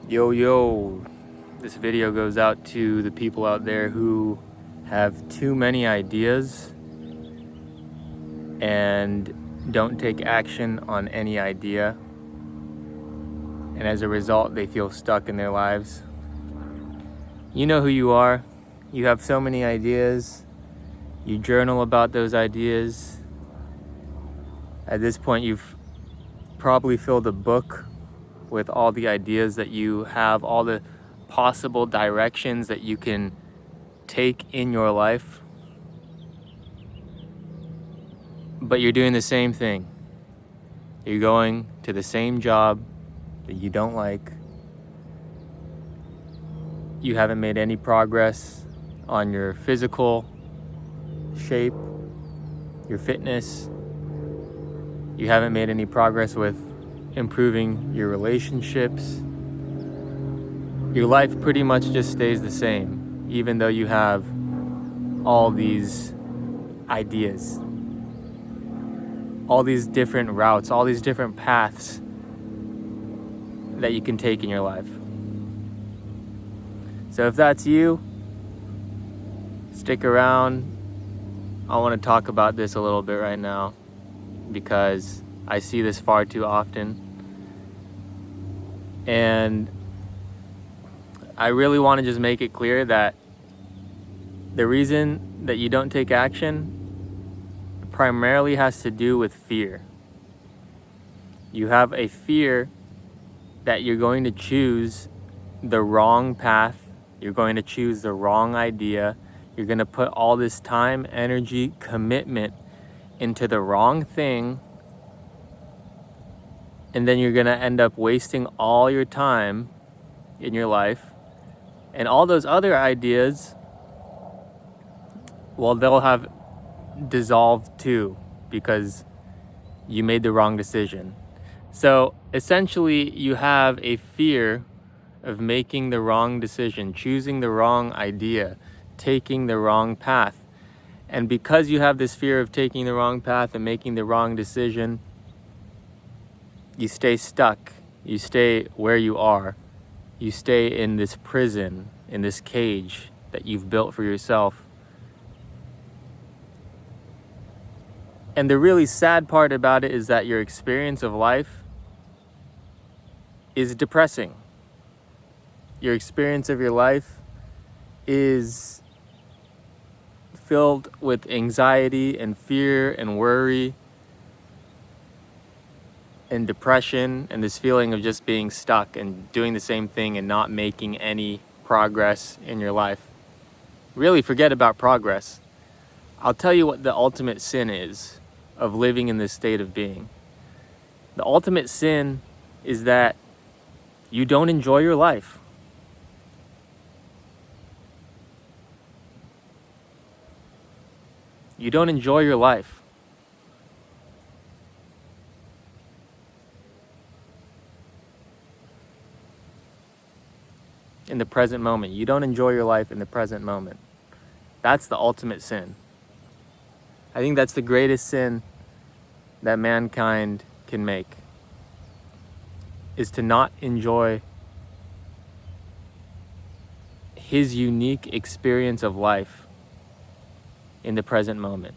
Yo, this video goes out to the people out there who have too many ideas and don't take action on any idea. And as a result, they feel stuck in their lives. You know who you are. You have so many ideas. You journal about those ideas. At this point, you've probably filled a book with all the ideas that you have, all the possible directions that you can take in your life. But you're doing the same thing. You're going to the same job that you don't like. You haven't made any progress on your physical shape, your fitness. You haven't made any progress with improving your relationships. Your life pretty much just stays the same, even though you have all these ideas, all these different routes, all these different paths that you can take in your life. So if that's you, stick around. I want to talk about this a little bit right now because I see this far too often. And I really want to just make it clear that the reason that you don't take action primarily has to do with fear. You have a fear that you're going to choose the wrong path, you're going to choose the wrong idea, you're going to put all this time, energy, commitment into the wrong thing, and then you're going to end up wasting all your time in your life. And all those other ideas, well, they'll have dissolved too because you made the wrong decision. So essentially, you have a fear of making the wrong decision, choosing the wrong idea, taking the wrong path. And because you have this fear of taking the wrong path and making the wrong decision, you stay stuck. You stay where you are. You stay in this prison, in this cage that you've built for yourself. And the really sad part about it is that your experience of life is depressing. Your experience of your life is filled with anxiety and fear and worry and depression and this feeling of just being stuck and doing the same thing and not making any progress in your life. Really forget about progress. I'll tell you what the ultimate sin is of living in this state of being. The ultimate sin is that you don't enjoy your life. You don't enjoy your life. In the present moment. You don't enjoy your life in the present moment. That's the ultimate sin. I think that's the greatest sin that mankind can make, is to not enjoy his unique experience of life in the present moment.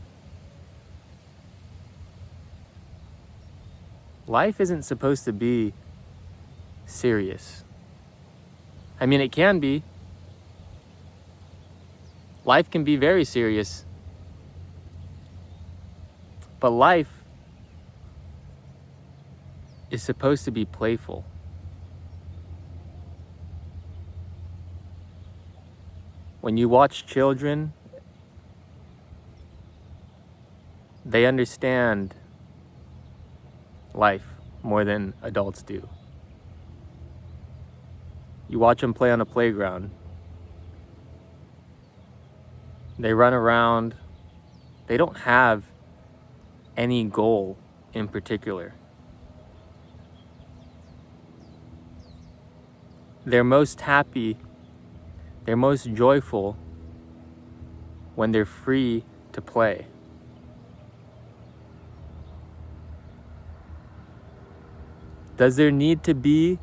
Life isn't supposed to be serious. I mean, it can be. Life can be very serious. But life is supposed to be playful. When you watch children, they understand life more than adults do. You watch them play on a playground. They run around. They don't have any goal in particular. They're most happy, they're most joyful when they're free to play. Does there need to be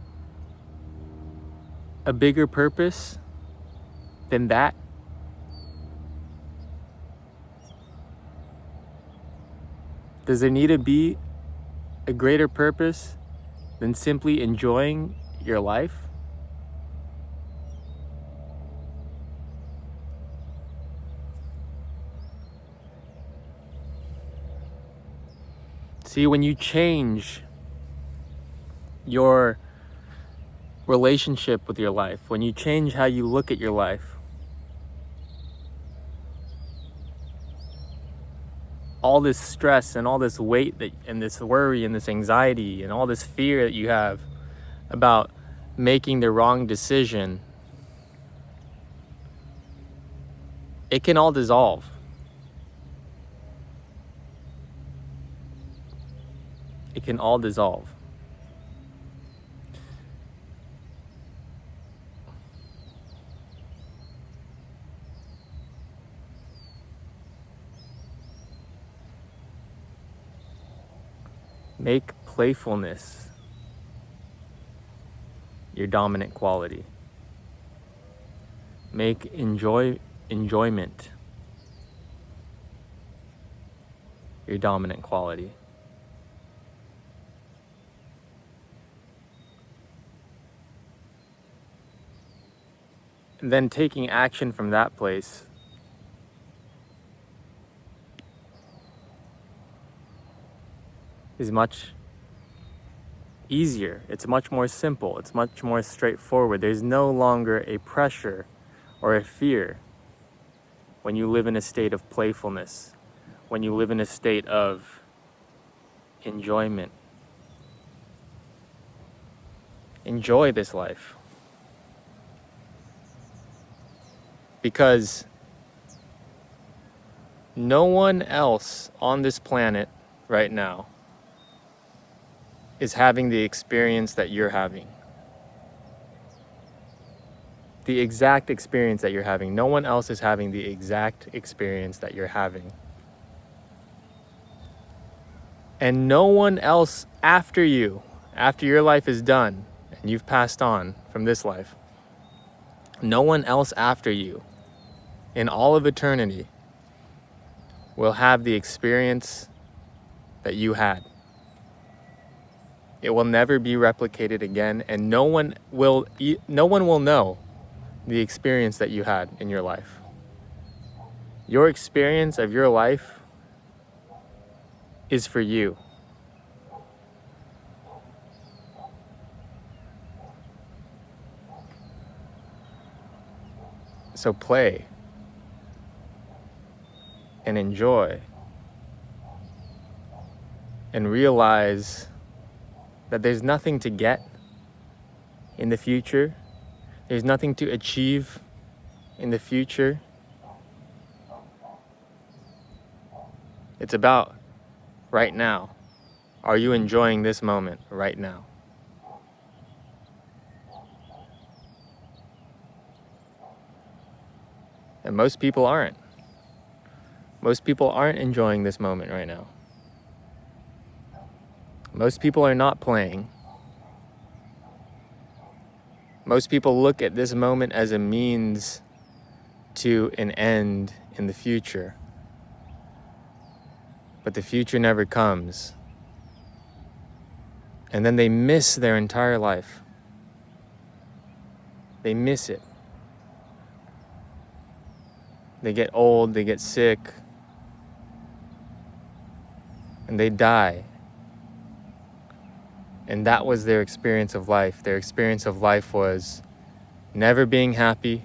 a bigger purpose than that? Does there need to be a greater purpose than simply enjoying your life? See, when you change your relationship with your life, when you change how you look at your life, all this stress and all this weight and this worry and this anxiety and all this fear that you have about making the wrong decision, it can all dissolve. It can all dissolve. Make playfulness your dominant quality. Make enjoyment your dominant quality. And then taking action from that place is much easier. It's much more simple. It's much more straightforward. There's no longer a pressure or a fear when you live in a state of playfulness, when you live in a state of enjoyment. Enjoy this life. Because no one else on this planet right now is having the experience that you're having. The exact experience that you're having. No one else is having the exact experience that you're having. And no one else after you, after your life is done and you've passed on from this life, no one else after you in all of eternity will have the experience that you had. It will never be replicated again, and no one will know the experience that you had in your life. Your experience of your life is for you. So play and enjoy and realize that there's nothing to get in the future. There's nothing to achieve in the future. It's about right now. Are you enjoying this moment right now? And most people aren't. Most people aren't enjoying this moment right now. Most people are not playing. Most people look at this moment as a means to an end in the future. But the future never comes. And then they miss their entire life. They miss it. They get old, they get sick, and they die. And that was their experience of life. Their experience of life was never being happy,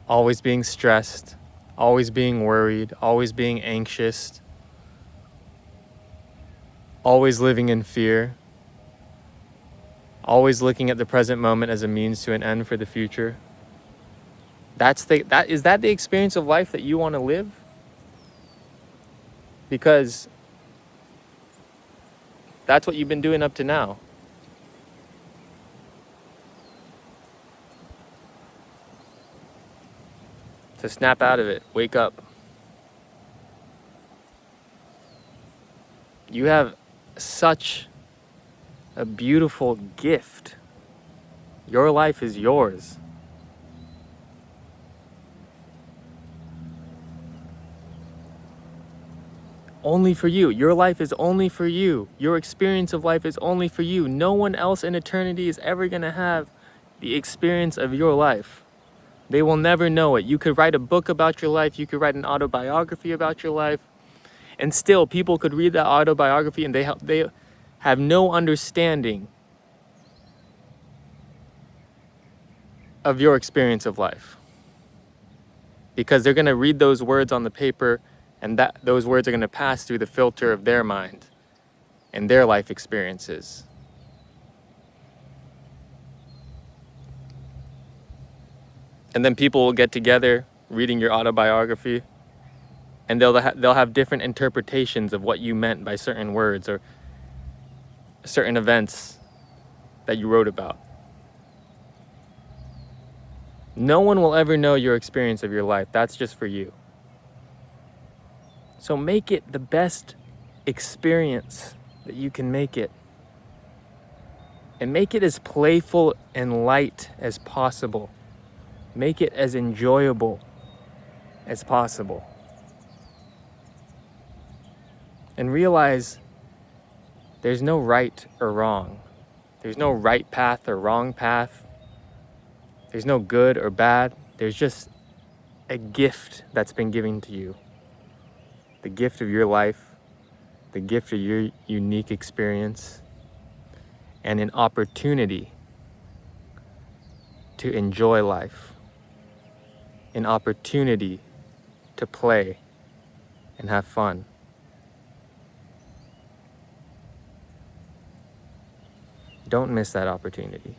always being stressed, always being worried, always being anxious, always living in fear, always looking at the present moment as a means to an end for the future. Is that the experience of life that you want to live? Because that's what you've been doing up to now. So snap out of it. Wake up. You have such a beautiful gift Your life is yours. Only for you. Your life is only for you. Your experience of life is only for you. No one else in eternity is ever going to have the experience of your life. They will never know it. You could write a book about your life. You could write an autobiography about your life. And still, people could read that autobiography and they have no understanding of your experience of life. Because they're going to read those words on the paper, and those words are going to pass through the filter of their mind and their life experiences. And then people will get together reading your autobiography, and they'll have different interpretations of what you meant by certain words or certain events that you wrote about. No one will ever know your experience of your life. That's just for you. So make it the best experience that you can make it. And make it as playful and light as possible. Make it as enjoyable as possible. And realize there's no right or wrong. There's no right path or wrong path. There's no good or bad. There's just a gift that's been given to you. The gift of your life, the gift of your unique experience, and an opportunity to enjoy life, an opportunity to play and have fun. Don't miss that opportunity.